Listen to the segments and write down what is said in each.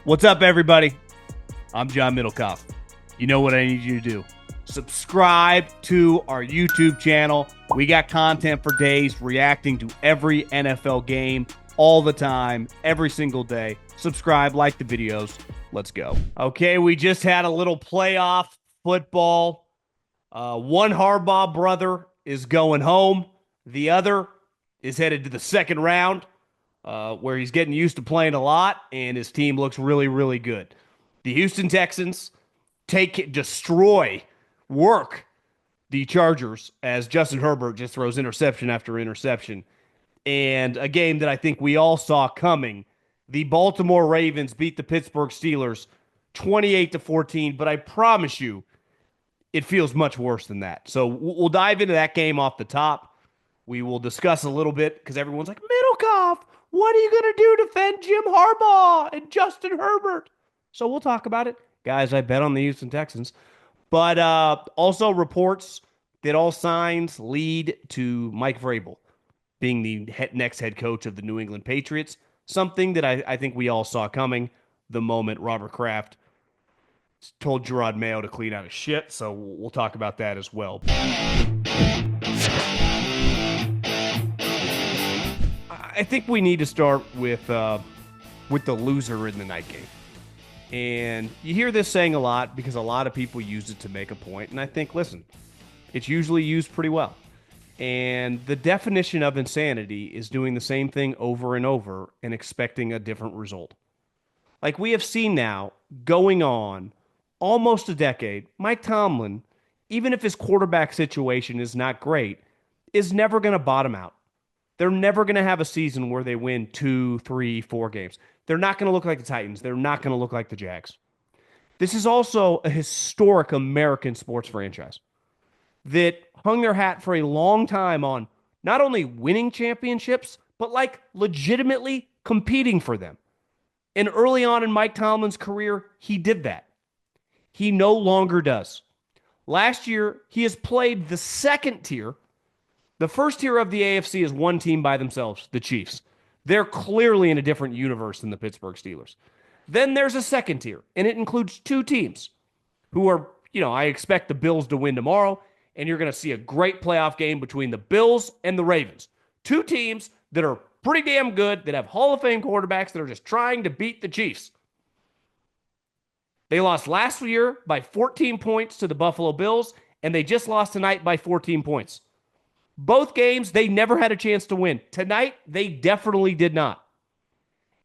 What's up, everybody? I'm John Middlekauff. You know what I need you to do. Subscribe to our YouTube channel. We got content for days reacting to every NFL game all the time, every single day. Subscribe, like the videos. Let's go. Okay, we just had a little playoff football. One Harbaugh brother is going home. The other is headed to the second round, where he's getting used to playing a lot, and his team looks really, really good. The Houston Texans work the Chargers as Justin Herbert just throws interception after interception. And a game that I think we all saw coming. The Baltimore Ravens beat the Pittsburgh Steelers 28-14, but I promise you, it feels much worse than that. So we'll dive into that game off the top. We will discuss a little bit because everyone's like, Middlekauff, what are you going to do to defend Jim Harbaugh and Justin Herbert? So we'll talk about it. Guys, I bet on the Houston Texans. But also reports that all signs lead to Mike Vrabel being the next head coach of the New England Patriots. Something that I think we all saw coming the moment Robert Kraft told Gerard Mayo to clean out his shit. So we'll talk about that as well. I think we need to start with the loser in the night game. And you hear this saying a lot because a lot of people use it to make a point. And I think, listen, it's usually used pretty well. And the definition of insanity is doing the same thing over and over and expecting a different result. Like we have seen now, going on almost a decade, Mike Tomlin, even if his quarterback situation is not great, is never going to bottom out. They're never going to have a season where they win 2, 3, 4 games. They're not going to look like the Titans. They're not going to look like the Jags. This is also a historic American sports franchise that hung their hat for a long time on not only winning championships, but like legitimately competing for them. And early on in Mike Tomlin's career, he did that. He no longer does. Last year, he has played the second tier. The first tier of the AFC is one team by themselves, the Chiefs. They're clearly in a different universe than the Pittsburgh Steelers. Then there's a second tier, and it includes two teams who are, I expect the Bills to win tomorrow, and you're going to see a great playoff game between the Bills and the Ravens. Two teams that are pretty damn good, that have Hall of Fame quarterbacks that are just trying to beat the Chiefs. They lost last year by 14 points to the Buffalo Bills, and they just lost tonight by 14 points. Both games, they never had a chance to win. Tonight, they definitely did not.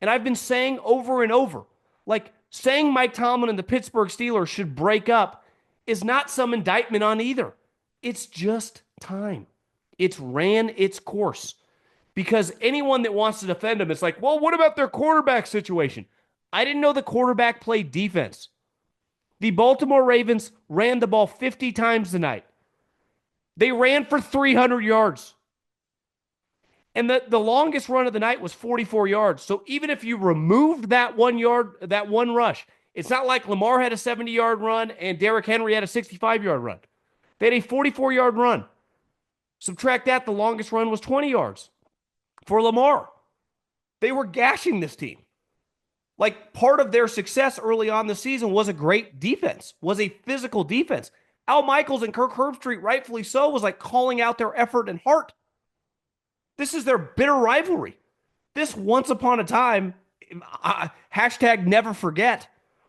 And I've been saying over and over, like saying Mike Tomlin and the Pittsburgh Steelers should break up is not some indictment on either. It's just time. It's ran its course. Because anyone that wants to defend them, it's like, well, what about their quarterback situation? I didn't know the quarterback played defense. The Baltimore Ravens ran the ball 50 times tonight. They ran for 300 yards. And the longest run of the night was 44 yards. So even if you removed that 1 yard, that one rush, it's not like Lamar had a 70-yard run and Derrick Henry had a 65-yard run. They had a 44-yard run. Subtract that, the longest run was 20 yards for Lamar. They were gashing this team. Like part of their success early on the season was a great defense, was a physical defense. Al Michaels and Kirk Herbstreit, rightfully so, was like calling out their effort and heart. This is their bitter rivalry. This once upon a time, hashtag never forget,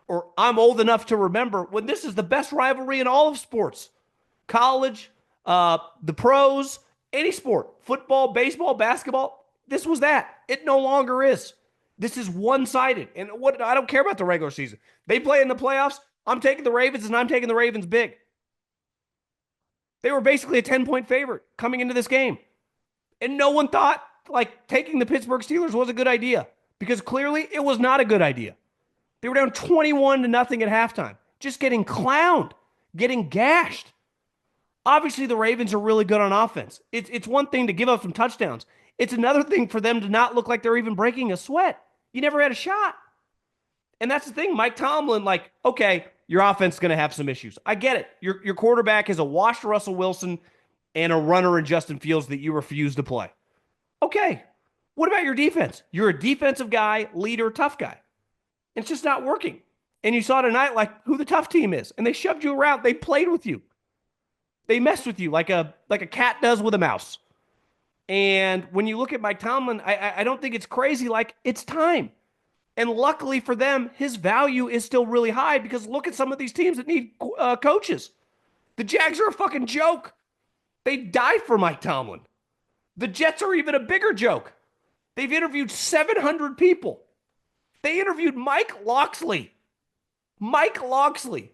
or I'm old enough to remember, when this is the best rivalry in all of sports. College, the pros, any sport, football, baseball, basketball, this was that. It no longer is. This is one-sided. And I don't care about the regular season. They play in the playoffs. I'm taking the Ravens, and I'm taking the Ravens big. They were basically a 10-point favorite coming into this game. And no one thought, taking the Pittsburgh Steelers was a good idea. Because clearly, it was not a good idea. They were down 21-0 at halftime. Just getting clowned. Getting gashed. Obviously, the Ravens are really good on offense. It's one thing to give up some touchdowns. It's another thing for them to not look like they're even breaking a sweat. You never had a shot. And that's the thing. Mike Tomlin, okay, your offense is going to have some issues. I get it. Your quarterback is a washed Russell Wilson and a runner in Justin Fields that you refuse to play. Okay. What about your defense? You're a defensive guy, leader, tough guy. It's just not working. And you saw tonight, like, who the tough team is. And they shoved you around. They played with you. They messed with you like a cat does with a mouse. And when you look at Mike Tomlin, I don't think it's crazy. Like, it's time. And luckily for them, his value is still really high because look at some of these teams that need coaches. The Jags are a fucking joke. They died for Mike Tomlin. The Jets are even a bigger joke. They've interviewed 700 people. They interviewed Mike Locksley. Mike Locksley,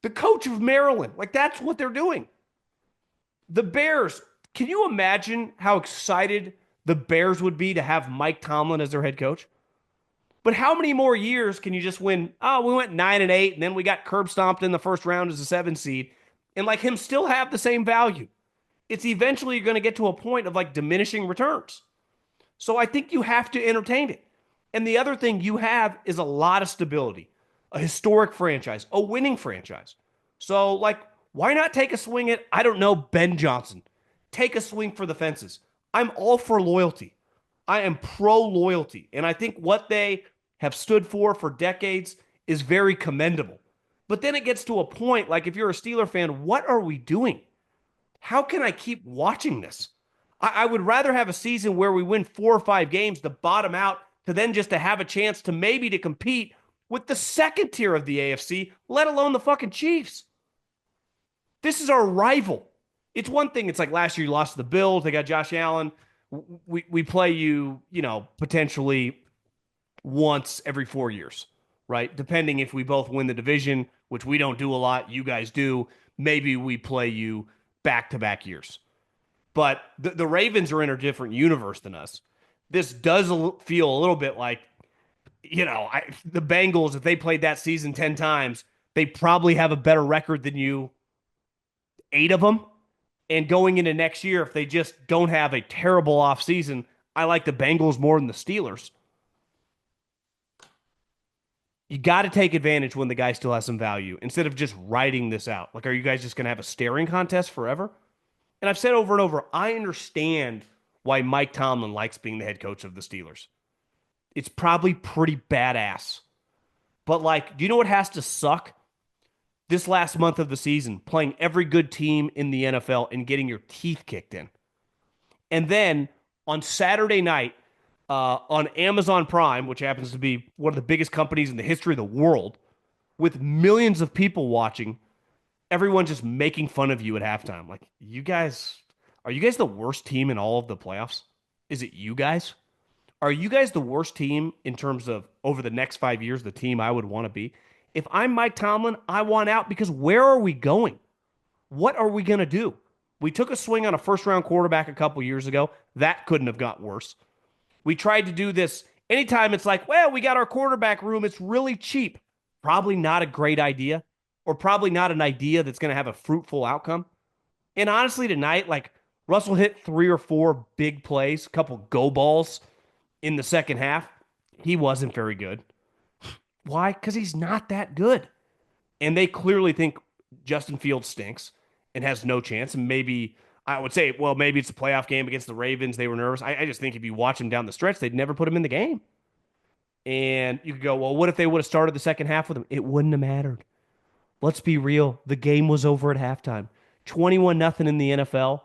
the coach of Maryland. Like, that's what they're doing. The Bears, can you imagine how excited the Bears would be to have Mike Tomlin as their head coach? But how many more years can you just win? Oh, we went 9-8, and then we got curb stomped in the first round as a 7 seed, and like him still have the same value. It's eventually going to get to a point of like diminishing returns. So I think you have to entertain it. And the other thing you have is a lot of stability, a historic franchise, a winning franchise. So, like, why not take a swing at, I don't know, Ben Johnson? Take a swing for the fences. I'm all for loyalty. I am pro loyalty. And I think what they have stood for decades is very commendable. But then it gets to a point, like if you're a Steeler fan, what are we doing? How can I keep watching this? I would rather have a season where we win 4 or 5 games to bottom out to then just to have a chance to maybe to compete with the second tier of the AFC, let alone the fucking Chiefs. This is our rival. It's one thing. It's like last year you lost to the Bills. They got Josh Allen. We play you, potentially once every 4 years, right? Depending if we both win the division, which we don't do a lot. You guys do. Maybe we play you back-to-back years. But the Ravens are in a different universe than us. This does feel a little bit like, the Bengals, if they played that season 10 times, they probably have a better record than you, 8 of them. And going into next year, if they just don't have a terrible offseason, I like the Bengals more than the Steelers. You got to take advantage when the guy still has some value instead of just writing this out. Like, are you guys just going to have a staring contest forever? And I've said over and over, I understand why Mike Tomlin likes being the head coach of the Steelers. It's probably pretty badass. But, like, do you know what has to suck? This last month of the season, playing every good team in the NFL and getting your teeth kicked in. And then on Saturday night, on Amazon Prime, which happens to be one of the biggest companies in the history of the world, with millions of people watching, everyone just making fun of you at halftime. Like, are you guys the worst team in all of the playoffs? Is it you guys? Are you guys the worst team in terms of over the next 5 years, the team I would want to be? If I'm Mike Tomlin, I want out because where are we going? What are we going to do? We took a swing on a first-round quarterback a couple years ago. That couldn't have got worse. We tried to do this anytime it's like, well, we got our quarterback room. It's really cheap. Probably not a great idea, or probably not an idea that's going to have a fruitful outcome. And honestly, tonight, like, Russell hit 3 or 4 big plays, a couple go balls in the second half. He wasn't very good. Why? Because he's not that good. And they clearly think Justin Fields stinks and has no chance. And maybe, I would say, well, maybe it's a playoff game against the Ravens. They were nervous. I just think if you watch him down the stretch, they'd never put him in the game. And you could go, well, what if they would have started the second half with him? It wouldn't have mattered. Let's be real. The game was over at halftime. 21-0 in the NFL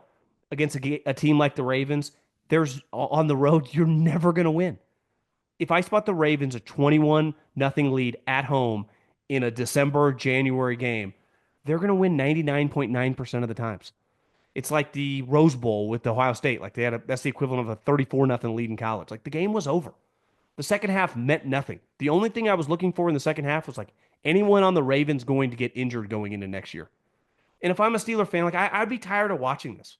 against a team like the Ravens. There's on the road, you're never going to win. If I spot the Ravens a 21-0 lead at home in a December, January game, they're going to win 99.9% of the times. It's like the Rose Bowl with Ohio State. Like that's the equivalent of a 34-0 lead in college. Like the game was over. The second half meant nothing. The only thing I was looking for in the second half was like anyone on the Ravens going to get injured going into next year. And if I'm a Steeler fan, like I'd be tired of watching this.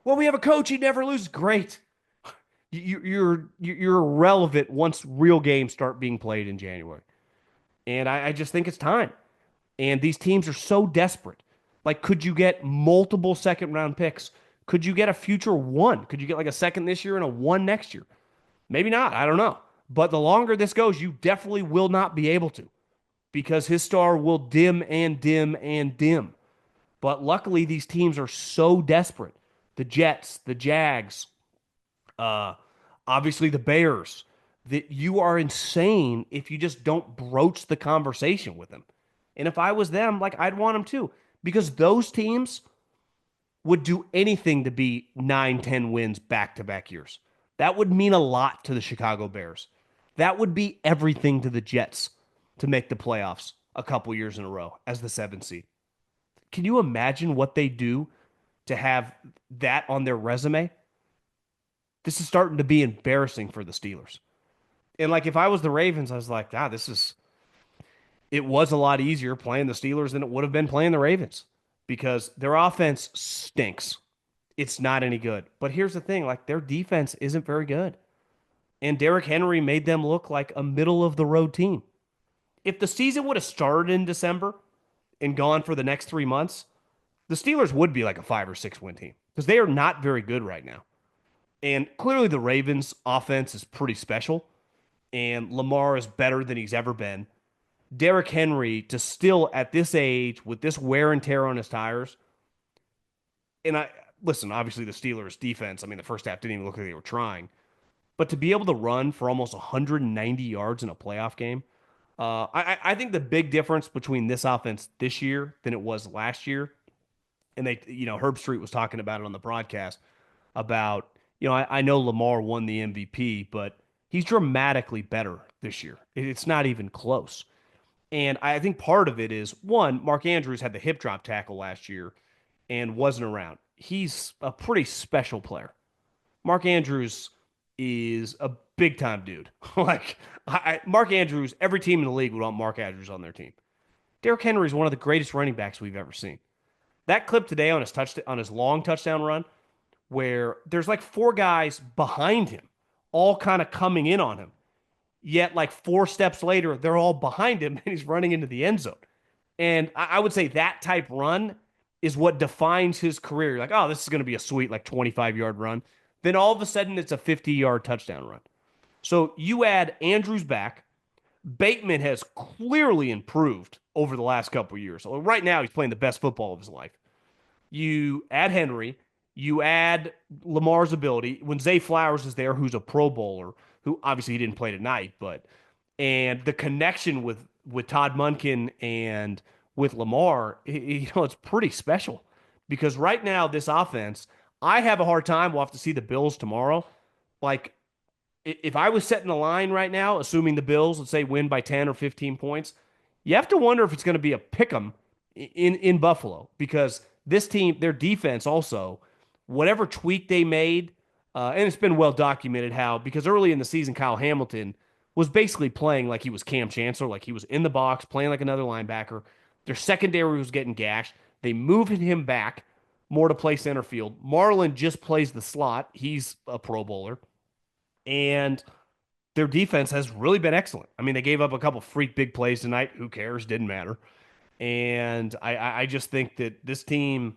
Well, we have a coach, he never loses. Great. You're irrelevant once real games start being played in January. And I just think it's time. And these teams are so desperate. Like, could you get multiple second round picks? Could you get a future 1? Could you get like a second this year and a 1 next year? Maybe not. I don't know. But the longer this goes, you definitely will not be able to because his star will dim and dim and dim. But luckily, these teams are so desperate. The Jets, the Jags, obviously the Bears, that you are insane if you just don't broach the conversation with them. And if I was them, like I'd want them too, because those teams would do anything to be 9, 10 wins back to back years. That would mean a lot to the Chicago Bears. That would be everything to the Jets to make the playoffs a couple years in a row as the 7th seed. Can you imagine what they do to have that on their resume? This is starting to be embarrassing for the Steelers. And like if I was the Ravens, I was like, it was a lot easier playing the Steelers than it would have been playing the Ravens because their offense stinks. It's not any good. But here's the thing, like their defense isn't very good. And Derrick Henry made them look like a middle of the road team. If the season would have started in December and gone for the next 3 months, the Steelers would be like a 5 or 6 win team because they are not very good right now. And clearly the Ravens offense is pretty special and Lamar is better than he's ever been. Derrick Henry to still at this age with this wear and tear on his tires. And I listen, obviously the Steelers defense, I mean the first half didn't even look like they were trying, but to be able to run for almost 190 yards in a playoff game, I think the big difference between this offense this year than it was last year, and Herb Street was talking about it on the broadcast about, I know Lamar won the MVP, but he's dramatically better this year. It's not even close. And I think part of it is one, Mark Andrews had the hip drop tackle last year and wasn't around. He's a pretty special player. Mark Andrews is a big time dude. Mark Andrews, every team in the league would want Mark Andrews on their team. Derrick Henry is one of the greatest running backs we've ever seen. That clip today on his long touchdown run, where there's like 4 guys behind him, all kind of coming in on him. Yet, like 4 steps later, they're all behind him and he's running into the end zone. And I would say that type run is what defines his career. You're like, oh, this is going to be a sweet, like 25-yard run. Then all of a sudden, it's a 50-yard touchdown run. So you add Andrews back. Bateman has clearly improved over the last couple of years. So right now, he's playing the best football of his life. You add Henry. You add Lamar's ability. When Zay Flowers is there, who's a Pro Bowler, who obviously he didn't play tonight, and the connection with Todd Monken and with Lamar, it's pretty special because right now this offense, I have a hard time. We'll have to see the Bills tomorrow. Like if I was setting the line right now, assuming the Bills, let's say, win by 10 or 15 points, you have to wonder if it's going to be a pick 'em in Buffalo because this team, their defense also, whatever tweak they made, and it's been well documented how, because early in the season, Kyle Hamilton was basically playing like he was Cam Chancellor, like he was in the box, playing like another linebacker. Their secondary was getting gashed. They moved him back more to play center field. Marlon just plays the slot. He's a Pro Bowler. And their defense has really been excellent. I mean, they gave up a couple freak big plays tonight. Who cares? Didn't matter. And I just think that this team,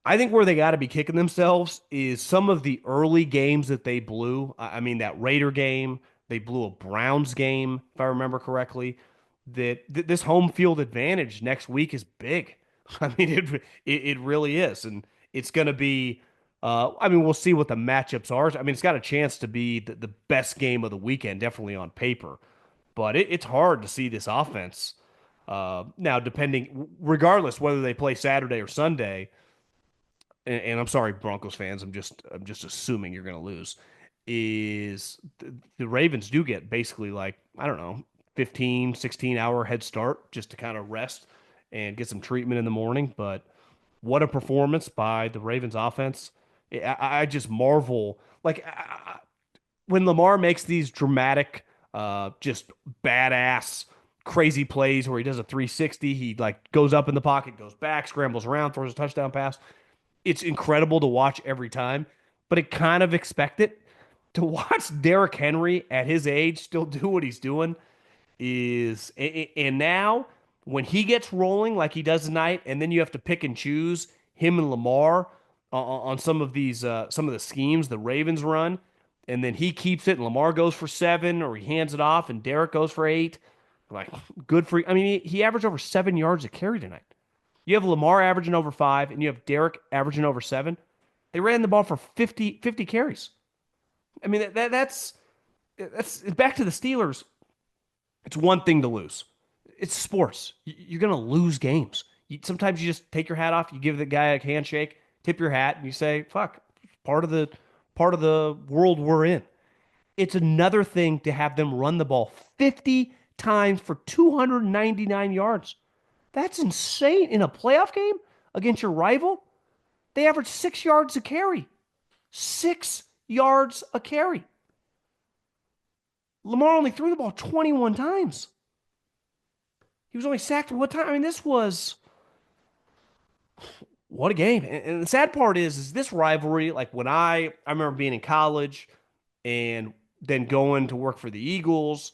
I think where they got to be kicking themselves is some of the early games that they blew. I mean, that Raider game, they blew a Browns game, if I remember correctly. This home field advantage next week is big. I mean, it really is, and it's going to be. I mean, we'll see what the matchups are. I mean, it's got a chance to be the best game of the weekend, definitely on paper. But it's hard to see this offense now, regardless whether they play Saturday or Sunday. And I'm sorry, Broncos fans. I'm just assuming you're going to lose. The Ravens do get basically like, I don't know, 15, 16-hour head start just to kind of rest and get some treatment in the morning. But what a performance by the Ravens offense. I just marvel. When Lamar makes these dramatic, just badass, crazy plays where he does a 360, he like goes up in the pocket, goes back, scrambles around, throws a touchdown pass. It's incredible to watch every time, but it kind of expect it. To watch Derrick Henry at his age still do what he's doing and now when he gets rolling like he does tonight, and then you have to pick and choose him and Lamar on some of the schemes the Ravens run, and then he keeps it and Lamar goes for 7 or he hands it off and Derrick goes for 8. Like good for. I mean, he averaged over 7 yards a carry tonight. You have Lamar averaging over 5, and you have Derrick averaging over 7. They ran the ball for 50 carries. I mean, that's That's back to the Steelers. It's one thing to lose. It's sports. You're going to lose games. Sometimes you just take your hat off, you give the guy a handshake, tip your hat, and you say, "Fuck, part of the world we're in." It's another thing to have them run the ball 50 times for 299 yards. That's insane in a playoff game against your rival. They average 6 yards a carry. 6 yards a carry. Lamar only threw the ball 21 times. He was only sacked what time? I mean, what a game. And the sad part is this rivalry, like when I remember being in college and then going to work for the Eagles,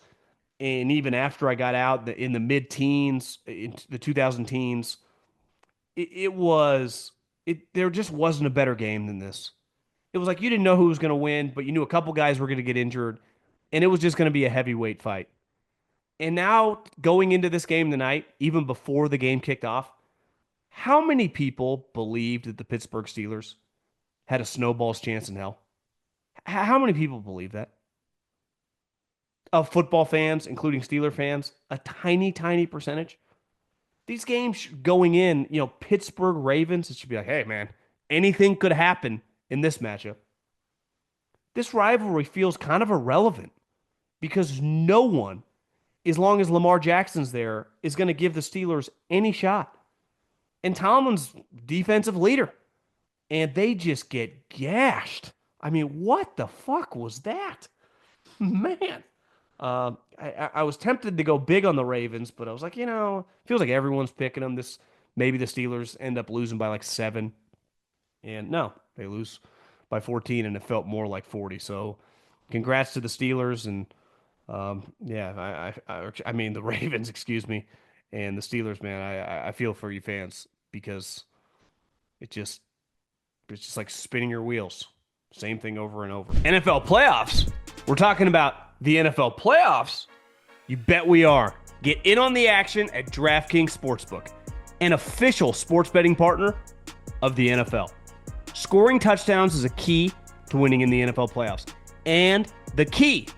and even after I got out in the mid-teens, in the 2000 teens, there just wasn't a better game than this. It was like you didn't know who was going to win, but you knew a couple guys were going to get injured, and it was just going to be a heavyweight fight. And now going into this game tonight, even before the game kicked off, how many people believed that the Pittsburgh Steelers had a snowball's chance in hell? How many people believe that? Of football fans, including Steeler fans, a tiny, tiny percentage. These games going in, Pittsburgh Ravens, it should be like, hey, man, anything could happen in this matchup. This rivalry feels kind of irrelevant because no one, as long as Lamar Jackson's there, is going to give the Steelers any shot. And Tomlin's defensive leader. And they just get gashed. I mean, what the fuck was that? Man. I was tempted to go big on the Ravens, but I was like, feels like everyone's picking them. Maybe the Steelers end up losing by like 7. And no, they lose by 14, and it felt more like 40. So congrats to the Steelers. And I mean, the Ravens, excuse me, and the Steelers, man. I feel for you fans because it's just like spinning your wheels. Same thing over and over. NFL playoffs. We're talking about the NFL playoffs. You bet we are. Get in on the action at DraftKings Sportsbook, an official sports betting partner of the NFL. Scoring touchdowns is a key to winning in the NFL playoffs. And the key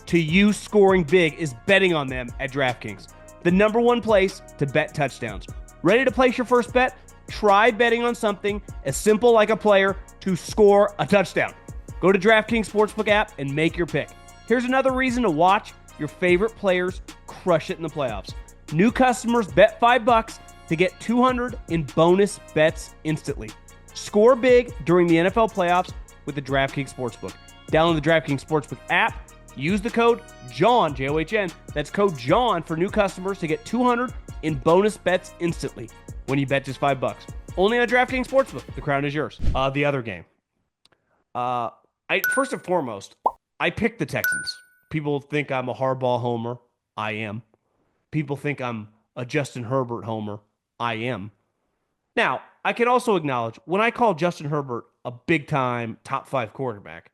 to you scoring big is betting on them at DraftKings, the number one place to bet touchdowns. Ready to place your first bet? Try betting on something as simple like a player to score a touchdown. Go to DraftKings Sportsbook app and make your pick. Here's another reason to watch your favorite players crush it in the playoffs. New customers bet $5 to get $200 in bonus bets instantly. Score big during the NFL playoffs with the DraftKings Sportsbook. Download the DraftKings Sportsbook app. Use the code JOHN, J-O-H-N. That's code JOHN for new customers to get $200 in bonus bets instantly when you bet just $5. Only on DraftKings Sportsbook. The crown is yours. The other game. First and foremost, I picked the Texans. People think I'm a Harbaugh homer. I am. People think I'm a Justin Herbert homer. I am. Now, I can also acknowledge when I call Justin Herbert a big-time top 5 quarterback,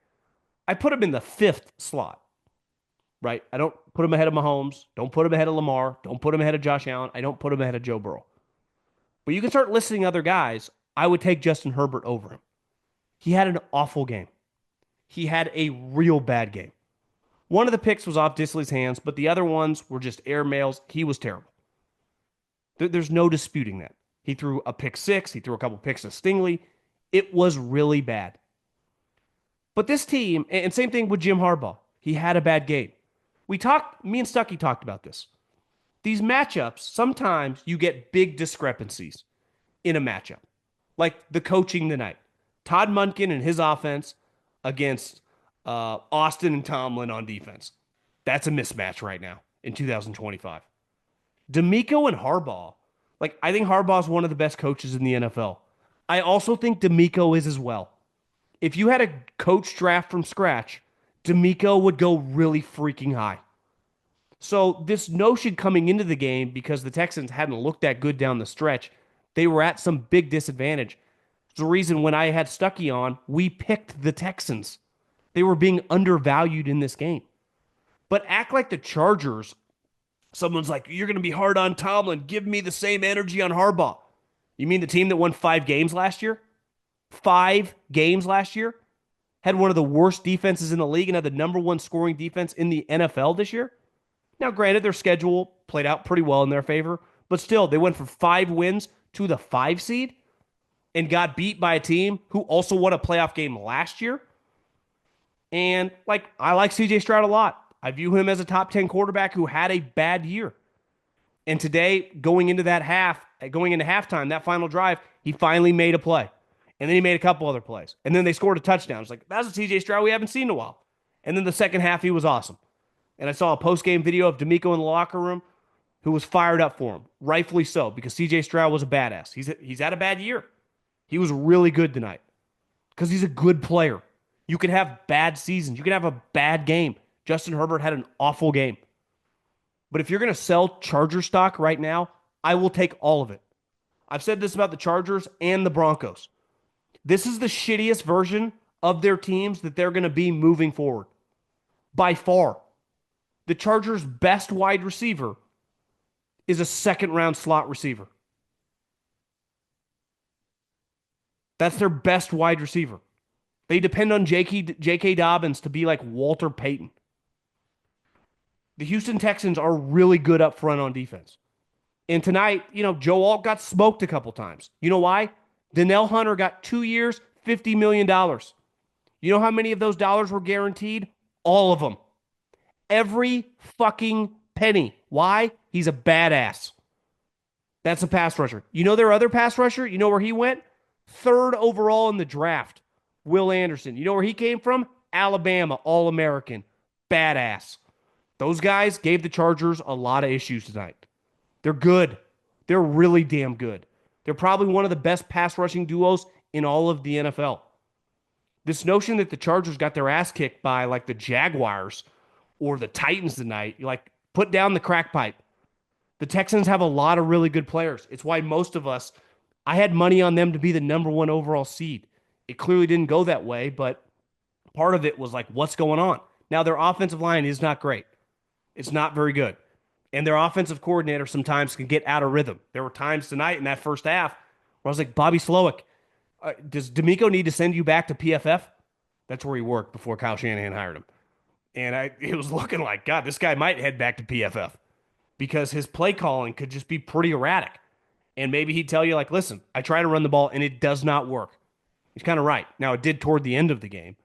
I put him in the 5th slot, right? I don't put him ahead of Mahomes. Don't put him ahead of Lamar. Don't put him ahead of Josh Allen. I don't put him ahead of Joe Burrow. But you can start listing other guys. I would take Justin Herbert over him. He had an awful game. He had a real bad game. One of the picks was off Disley's hands, but the other ones were just airmails. He was terrible. There's no disputing that. He threw a pick 6. He threw a couple picks to Stingley. It was really bad. But this team, and same thing with Jim Harbaugh, he had a bad game. Me and Stuckey talked about this. These matchups, sometimes you get big discrepancies in a matchup. Like the coaching tonight. Todd Monken and his offense against Austin and Tomlin on defense. That's a mismatch right now in 2025. DeMeco and Harbaugh. I think Harbaugh is one of the best coaches in the NFL. I also think DeMeco is as well. If you had a coach draft from scratch, DeMeco would go really freaking high. So this notion coming into the game, because the Texans hadn't looked that good down the stretch, they were at some big disadvantage. It's the reason when I had Stuckey on, we picked the Texans. They were being undervalued in this game. But act like the Chargers. Someone's like, you're going to be hard on Tomlin. Give me the same energy on Harbaugh. You mean the team that won 5 games last year? 5 games last year? had one of the worst defenses in the league and had the number one scoring defense in the NFL this year. Now, granted, their schedule played out pretty well in their favor, but still, they went from 5 wins to the 5 seed and got beat by a team who also won a playoff game last year. And I like CJ Stroud a lot. I view him as a top 10 quarterback who had a bad year. And today, going into halftime, that final drive, he finally made a play. And then he made a couple other plays. And then they scored a touchdown. It's like, that's a CJ Stroud we haven't seen in a while. And then the second half, he was awesome. And I saw a post-game video of DeMeco in the locker room who was fired up for him. Rightfully so, because CJ Stroud was a badass. He's had a bad year. He was really good tonight because he's a good player. You can have bad seasons. You can have a bad game. Justin Herbert had an awful game. But if you're going to sell Charger stock right now, I will take all of it. I've said this about the Chargers and the Broncos. This is the shittiest version of their teams that they're going to be moving forward. By far. The Chargers' best wide receiver is a second-round slot receiver. That's their best wide receiver. They depend on J.K. Dobbins to be like Walter Payton. The Houston Texans are really good up front on defense. And tonight, Joe Alt got smoked a couple times. You know why? Danielle Hunter got 2 years, $50 million. You know how many of those dollars were guaranteed? All of them. Every fucking penny. Why? He's a badass. That's a pass rusher. You know their other pass rusher? You know where he went? 3rd overall in the draft. Will Anderson. You know where he came from? Alabama, All-American. Badass. Those guys gave the Chargers a lot of issues tonight. They're good. They're really damn good. They're probably one of the best pass rushing duos in all of the NFL. This notion that the Chargers got their ass kicked by the Jaguars or the Titans tonight, put down the crack pipe. The Texans have a lot of really good players. It's why most of us, I had money on them to be the number 1 overall seed. It clearly didn't go that way, but part of it was what's going on? Now, their offensive line is not great. It's not very good. And their offensive coordinator sometimes can get out of rhythm. There were times tonight in that first half where I was like, Bobby Slowick, does DeMeco need to send you back to PFF? That's where he worked before Kyle Shanahan hired him. And it was looking like, God, this guy might head back to PFF because his play calling could just be pretty erratic. And maybe he'd tell you, listen, I try to run the ball and it does not work. He's kind of right. Now, it did toward the end of the game,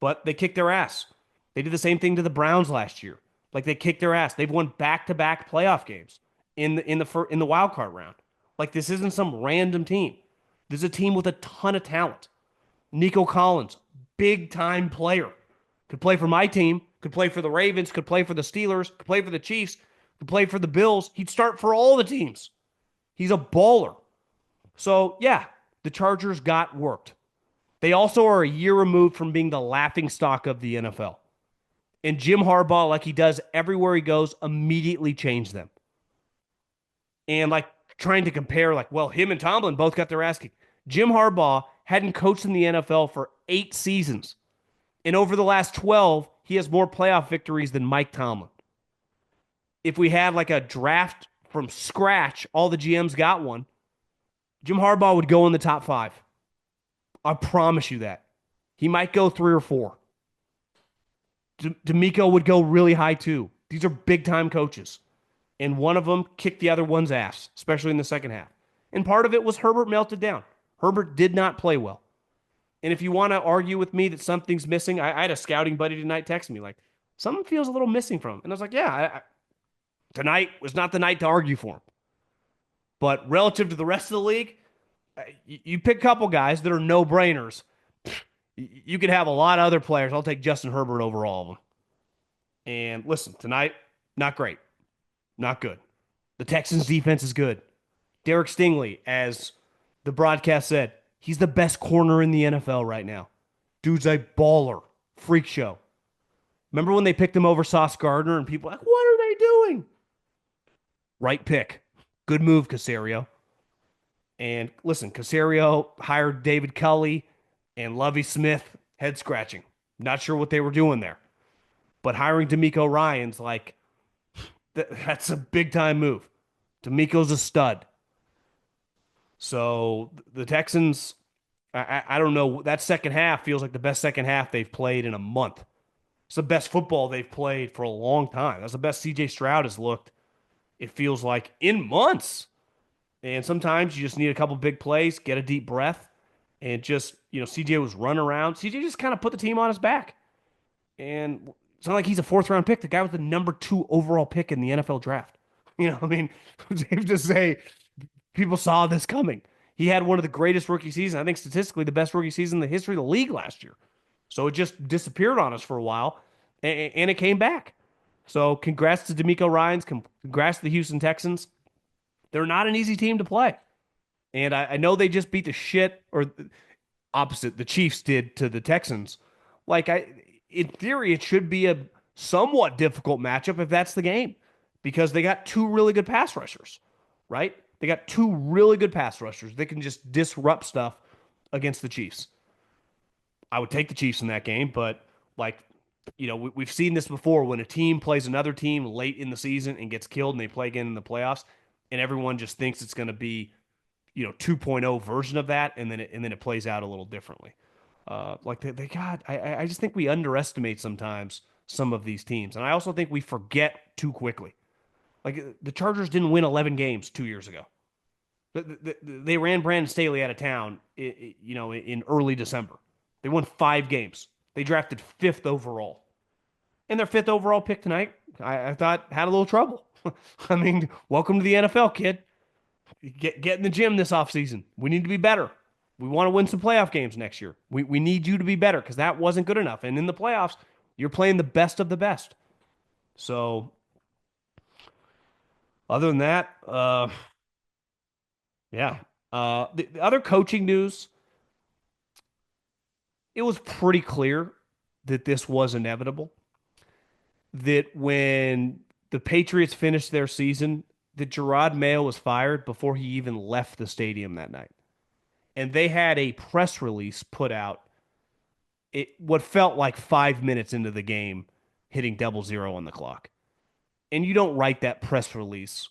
but they kicked their ass. They did the same thing to the Browns last year. They kicked their ass. They've won back-to-back playoff games in the wild card round. This isn't some random team. This is a team with a ton of talent. Nico Collins, big-time player. Could play for my team, could play for the Ravens, could play for the Steelers, could play for the Chiefs, could play for the Bills. He'd start for all the teams. He's a baller. So, yeah, the Chargers got worked. They also are a year removed from being the laughingstock of the NFL. And Jim Harbaugh, like he does everywhere he goes, immediately changed them. And trying to compare, him and Tomlin both got their ass kicked. Jim Harbaugh hadn't coached in the NFL for 8 seasons. And over the last 12, he has more playoff victories than Mike Tomlin. If we had a draft from scratch, all the GMs got one, Jim Harbaugh would go in the top 5. I promise you that. He might go 3 or 4. DeMeco would go really high too. These are big-time coaches. And one of them kicked the other one's ass, especially in the second half. And part of it was Herbert melted down. Herbert did not play well. And if you want to argue with me that something's missing, I had a scouting buddy tonight text me something feels a little missing from him. And I was like, yeah, tonight was not the night to argue for him. But relative to the rest of the league, you pick a couple guys that are no-brainers. You could have a lot of other players. I'll take Justin Herbert over all of them. And listen, tonight, not great. Not good. The Texans' defense is good. Derrick Stingley, as the broadcast said, he's the best corner in the NFL right now. Dude's a baller. Freak show. Remember when they picked him over Sauce Gardner and people were like, what are they doing? Right pick. Good move, Caserio. And listen, Caserio hired David Culley and Lovie Smith, head scratching. Not sure what they were doing there. But hiring DeMeco Ryans, that's a big-time move. DeMeco's a stud. So the Texans, I don't know. That second half feels like the best second half they've played in a month. It's the best football they've played for a long time. That's the best CJ Stroud has looked, it feels like, in months. And sometimes you just need a couple big plays, get a deep breath, and just, CJ was running around. CJ just kind of put the team on his back. And it's not like he's a fourth round pick. The guy was the number 2 overall pick in the NFL draft. I mean, safe to say, people saw this coming. He had one of the greatest rookie seasons, I think statistically the best rookie season in the history of the league last year. So it just disappeared on us for a while, and it came back. So congrats to DeMeco Ryans. Congrats to the Houston Texans. They're not an easy team to play. And I know they just beat the shit, or opposite, the Chiefs did to the Texans. In theory, it should be a somewhat difficult matchup if that's the game, because they got 2 really good pass rushers, right? They got 2 really good pass rushers. They can just disrupt stuff against the Chiefs. I would take the Chiefs in that game, but we've seen this before when a team plays another team late in the season and gets killed and they play again in the playoffs, and everyone just thinks it's going to be, 2.0 version of that, and then it plays out a little differently. I just think we underestimate sometimes some of these teams, and I also think we forget too quickly. Like the Chargers didn't win 11 games 2 years ago. They ran Brandon Staley out of town, in early December. They won 5 games. They drafted 5th overall. And their 5th overall pick tonight, I thought, had a little trouble. I mean, welcome to the NFL, kid. Get in the gym this offseason. We need to be better. We want to win some playoff games next year. We need you to be better because that wasn't good enough. And in the playoffs, you're playing the best of the best. So, other than that, yeah. The other coaching news, it was pretty clear that this was inevitable. That when the Patriots finished their season, that Gerard Mayo was fired before he even left the stadium that night. And they had a press release put out, what felt like 5 minutes into the game, hitting 00 on the clock. And you don't write that press release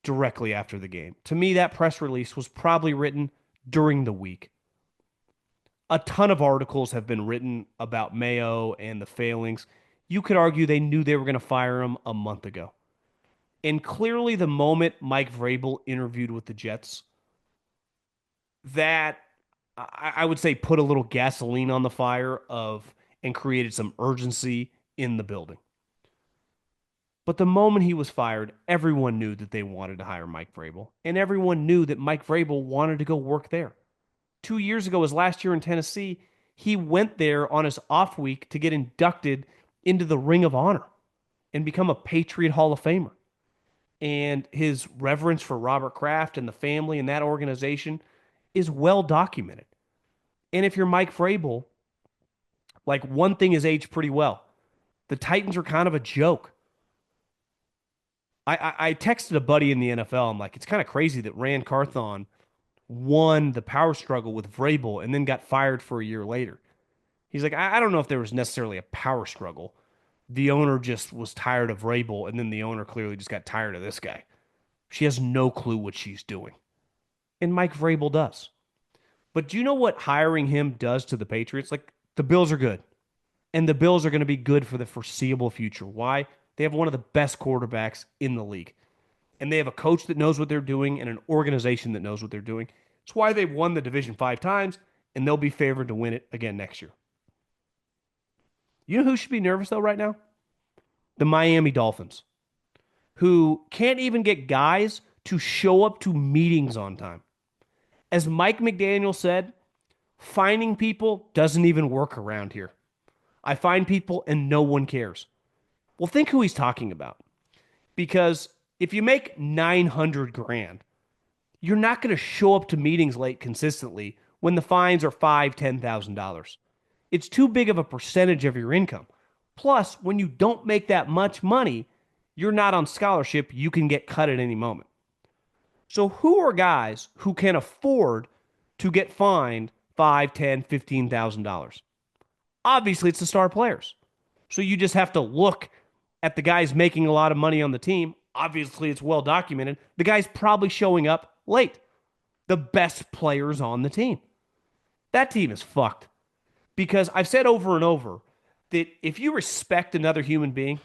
directly after the game. To me, that press release was probably written during the week. A ton of articles have been written about Mayo and the failings. You could argue they knew they were going to fire him a month ago. And clearly the moment Mike Vrabel interviewed with the Jets, that I would say put a little gasoline on the fire and created some urgency in the building. But the moment he was fired, everyone knew that they wanted to hire Mike Vrabel, and everyone knew that Mike Vrabel wanted to go work there. 2 years ago, his last year in Tennessee, he went there on his off week to get inducted into the Ring of Honor and become a Patriot Hall of Famer. And his reverence for Robert Kraft and the family and that organization is well documented. And if you're Mike Vrabel, one thing has aged pretty well. The Titans are kind of a joke. I texted a buddy in the NFL. I'm like, it's kind of crazy that Rand Carthon won the power struggle with Vrabel and then got fired for a year later. He's like, I don't know if there was necessarily a power struggle. The owner just was tired of Vrabel, and then the owner clearly just got tired of this guy. She has no clue what she's doing. And Mike Vrabel does. But do you know what hiring him does to the Patriots? The Bills are good. And the Bills are going to be good for the foreseeable future. Why? They have one of the best quarterbacks in the league. And they have a coach that knows what they're doing and an organization that knows what they're doing. It's why they've won the division 5 times, and they'll be favored to win it again next year. You know who should be nervous, though, right now? The Miami Dolphins, who can't even get guys to show up to meetings on time. As Mike McDaniel said, finding people doesn't even work around here. I find people and no one cares. Well, think who he's talking about. Because if you make $900,000, you're not going to show up to meetings late consistently when the fines are $5,000, $10,000. It's too big of a percentage of your income. Plus, when you don't make that much money, you're not on scholarship. You can get cut at any moment. So who are guys who can afford to get fined $5,000, $10,000, $15,000? Obviously, it's the star players. So you just have to look at the guys making a lot of money on the team. Obviously, it's well documented. The guy's probably showing up late. The best players on the team. That team is fucked because I've said over and over that if you respect another human being,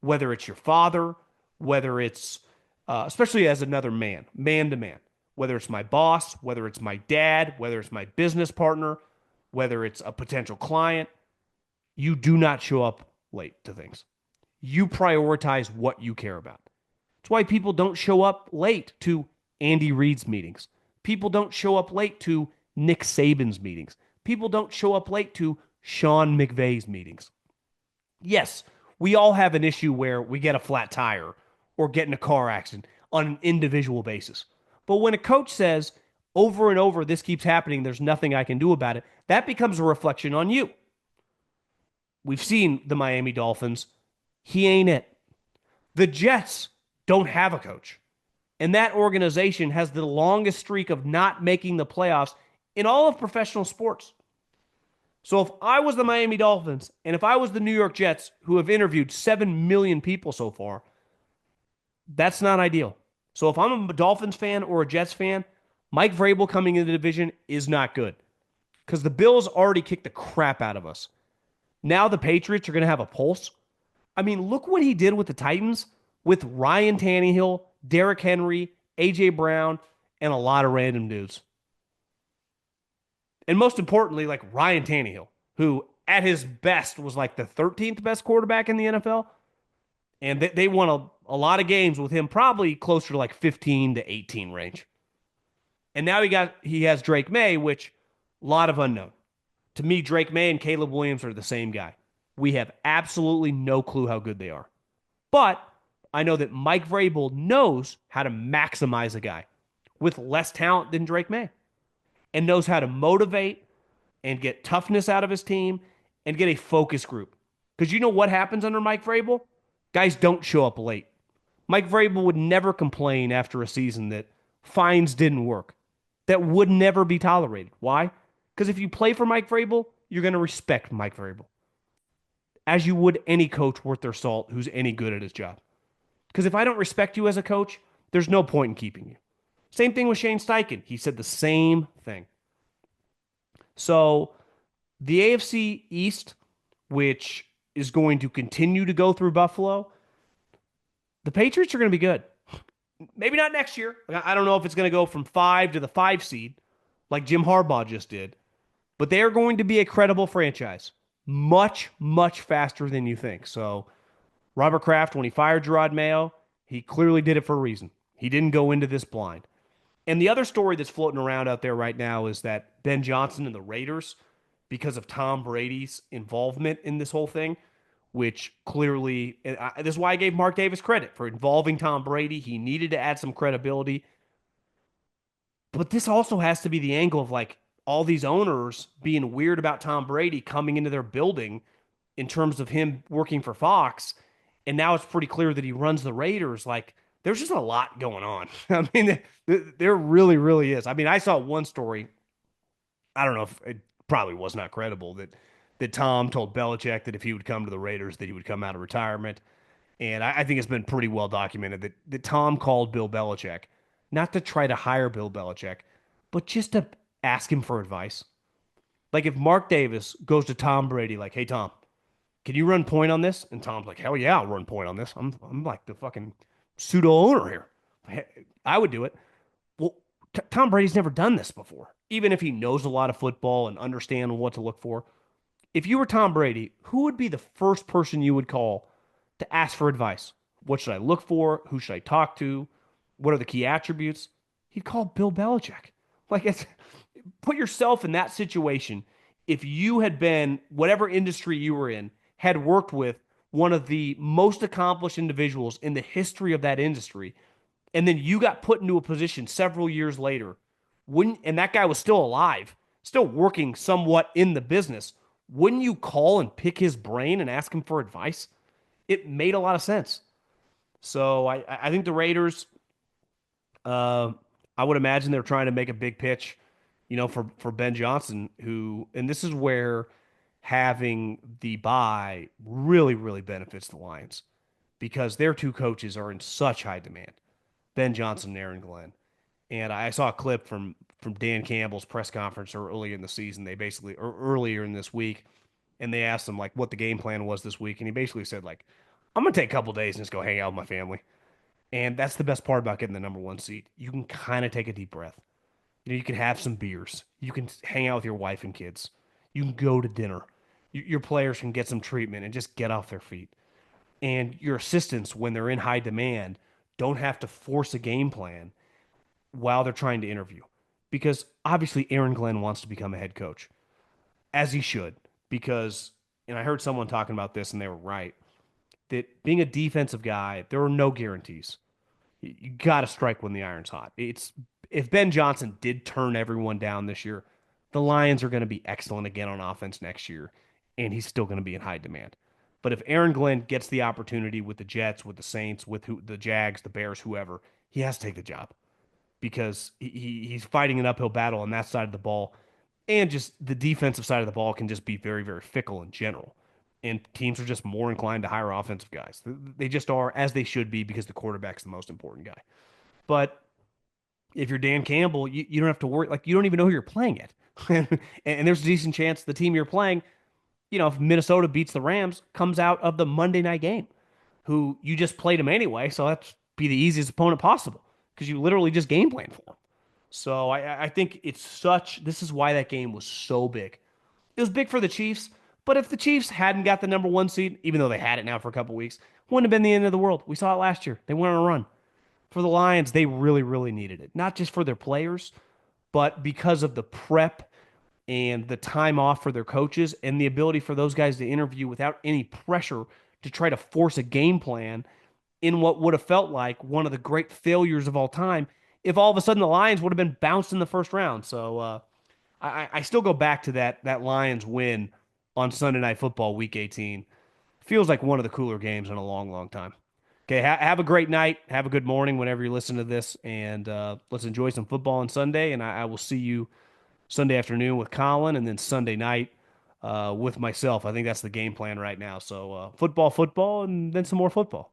whether it's your father, whether it's, especially as another man, man to man, whether it's my boss, whether it's my dad, whether it's my business partner, whether it's a potential client, you do not show up late to things. You prioritize what you care about. That's why people don't show up late to Andy Reid's meetings. People don't show up late to Nick Saban's meetings. People don't show up late to Sean McVay's meetings. Yes, we all have an issue where we get a flat tire or get in a car accident on an individual basis. But when a coach says over and over, this keeps happening, there's nothing I can do about it, that becomes a reflection on you. We've seen the Miami Dolphins. He ain't it. The Jets don't have a coach. And that organization has the longest streak of not making the playoffs in all of professional sports. So if I was the Miami Dolphins and if I was the New York Jets, who have interviewed 7 million people so far, that's not ideal. So if I'm a Dolphins fan or a Jets fan, Mike Vrabel coming into the division is not good because the Bills already kicked the crap out of us. Now the Patriots are going to have a pulse. I mean, look what he did with the Titans with Ryan Tannehill, Derrick Henry, A.J. Brown, and a lot of random dudes. And most importantly, like Ryan Tannehill, who at his best was like the 13th best quarterback in the NFL. And they won a lot of games with him, probably closer to like 15 to 18 range. And now he has Drake May, which a lot of unknown. To me, Drake May and Caleb Williams are the same guy. We have absolutely no clue how good they are. But I know that Mike Vrabel knows how to maximize a guy with less talent than Drake May and knows how to motivate and get toughness out of his team and get a focus group. Because you know what happens under Mike Vrabel? Guys don't show up late. Mike Vrabel would never complain after a season that fines didn't work. That would never be tolerated. Why? Because if you play for Mike Vrabel, you're going to respect Mike Vrabel, as you would any coach worth their salt who's any good at his job. Because if I don't respect you as a coach, there's no point in keeping you. Same thing with Shane Steichen. He said the same thing. So the AFC East, which is going to continue to go through Buffalo, the Patriots are going to be good. Maybe not next year. I don't know if it's going to go from 5 to the 5 seed like Jim Harbaugh just did, but they are going to be a credible franchise much, much faster than you think. So Robert Kraft, when he fired Gerard Mayo, he clearly did it for a reason. He didn't go into this blind. And the other story that's floating around out there right now is that Ben Johnson and the Raiders, because of Tom Brady's involvement in this whole thing, which clearly, this is why I gave Mark Davis credit for involving Tom Brady. He needed to add some credibility. But this also has to be the angle of like all these owners being weird about Tom Brady coming into their building in terms of him working for Fox. And now it's pretty clear that he runs the Raiders. Like, there's just a lot going on. I mean, there really, really is. I mean, I saw one story. I don't know if it probably was not credible that Tom told Belichick that if he would come to the Raiders, that he would come out of retirement. And I think it's been pretty well documented that Tom called Bill Belichick, not to try to hire Bill Belichick, but just to ask him for advice. Like if Mark Davis goes to Tom Brady, like, hey, Tom, can you run point on this? And Tom's like, hell yeah, I'll run point on this. I'm like the fucking pseudo owner here. I would do it. Well, Tom Brady's never done this before, even if he knows a lot of football and understands what to look for. If you were Tom Brady, who would be the first person you would call to ask for advice? What should I look for? Who should I talk to? What are the key attributes? He'd call Bill Belichick. Put yourself in that situation. If you had been, whatever industry you were in, had worked with one of the most accomplished individuals in the history of that industry, and then you got put into a position several years later, and that guy was still alive, still working somewhat in the business, wouldn't you call and pick his brain and ask him for advice? It made a lot of sense. So I think the Raiders, I would imagine they're trying to make a big pitch, for Ben Johnson, and this is where having the bye really, really benefits the Lions because their two coaches are in such high demand, Ben Johnson and Aaron Glenn. And I saw a clip from from Dan Campbell's press conference earlier in the season. They basically, or earlier in this week, and they asked him like what the game plan was this week, and he basically said like, "I'm gonna take a couple days and just go hang out with my family." And that's the best part about getting the number one seed. You can kind of take a deep breath. You can have some beers. You can hang out with your wife and kids. You can go to dinner. Your players can get some treatment and just get off their feet. And your assistants, when they're in high demand, don't have to force a game plan while they're trying to interview. Because obviously, Aaron Glenn wants to become a head coach, as he should. Because, and I heard someone talking about this and they were right, that being a defensive guy, there are no guarantees. You got to strike when the iron's hot. It's if Ben Johnson did turn everyone down this year, the Lions are going to be excellent again on offense next year, and he's still going to be in high demand. But if Aaron Glenn gets the opportunity with the Jets, with the Saints, with the Jags, the Bears, whoever, he has to take the job because he's fighting an uphill battle on that side of the ball, and just the defensive side of the ball can just be very, very fickle in general. And teams are just more inclined to hire offensive guys. They just are, as they should be, because the quarterback's the most important guy. But if you're Dan Campbell, you don't have to worry. Like, you don't even know who you're playing yet. And there's a decent chance the team you're playing, if Minnesota beats the Rams, comes out of the Monday night game, who you just played them anyway. So that's be the easiest opponent possible because you literally just game plan for them. So I think this is why that game was so big. It was big for the Chiefs, but if the Chiefs hadn't got the number one seed, even though they had it now for a couple weeks, wouldn't have been the end of the world. We saw it last year. They went on a run. For the Lions, they really, really needed it. Not just for their players, but because of the prep and the time off for their coaches and the ability for those guys to interview without any pressure to try to force a game plan in what would have felt like one of the great failures of all time if all of a sudden the Lions would have been bounced in the first round. So I still go back to that Lions win on Sunday Night Football Week 18. Feels like one of the cooler games in a long, long time. Okay, have a great night. Have a good morning whenever you listen to this, and let's enjoy some football on Sunday. And I will see you Sunday afternoon with Colin, and then Sunday night with myself. I think that's the game plan right now. So football, and then some more football.